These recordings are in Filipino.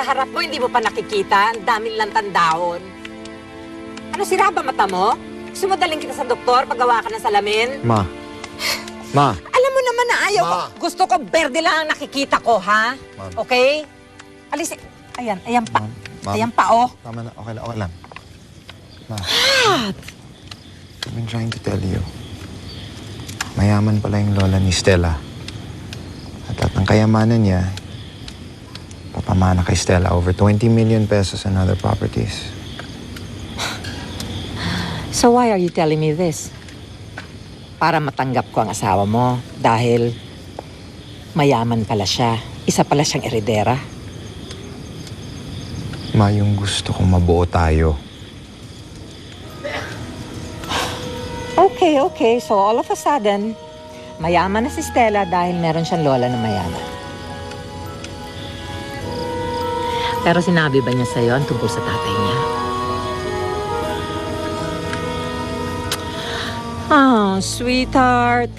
harap mo, hindi mo pa nakikita. Ang daming lang tandahon. Ano, sira ba mata mo? Gusto mo daling kita sa doktor paggawa ka ng salamin? Ma. Alam mo naman na ayaw ko. Ma. Gusto ko berde lang ang nakikita ko, ha? Ma'am. Okay? Alis. Ayan pa. Ma'am. Ayan pa, oh. Tama na, okay lang. Ma. I've been trying to tell you. Mayaman pala yung lola ni Stella. At ang kayamanan niya, papamana kay Stella over 20 million pesos and other properties. So why are you telling me this? Para matanggap ko ang asawa mo dahil mayaman pala siya. Isa pala siyang eredera. Ma, yung gusto kong mabuo tayo. Okay. So all of a sudden, mayaman na si Stella dahil meron siyang lola na mayaman. Pero sinabi ba niya sa'yo ang tungkol sa tatay niya? Oh, sweetheart.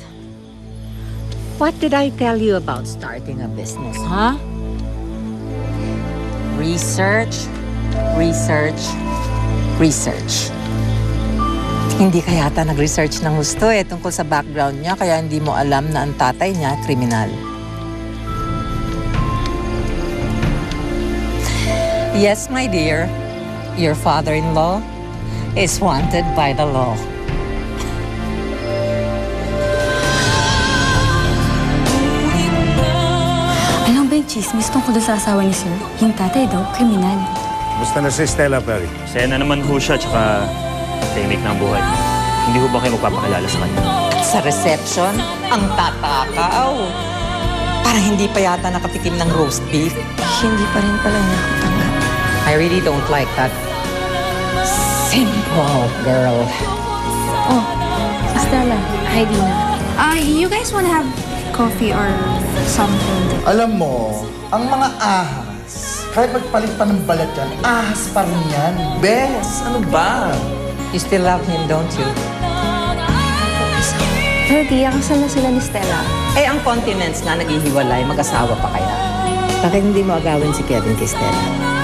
What did I tell you about starting a business, huh? Research. Hindi ka yata nag-research ng gusto tungkol sa background niya kaya hindi mo alam na ang tatay niya kriminal. Yes, my dear. Your father-in-law is wanted by the law. Ano ba yung chismis tungkol sa asawa ni Sir? Yung tatay daw, kriminal. Basta na si Stella Perry. Saya na naman ho siya, tsaka tahimik na ang buhay. Hindi ho ba kayo magpapakilala sa kanya? At sa reception, ang tatakaw. Parang hindi pa yata nakatikim ng roast beef. Hindi pa rin pala niya ako tanggap. I really don't like that simple girl. Oh, Stella. Hi, Dina. You guys wanna have coffee or something? Alam mo, ang mga ahas, kahit magpalit pa ng balat yan, ahas pa rin yan. Bes, ano ba? You still love him, don't you? Pero Tia, kasal na sila ni Stella. Eh, ang continents nga naghihiwalay, mag-asawa pa kaya. Bakit hindi mo agawin si Kevin kay Stella?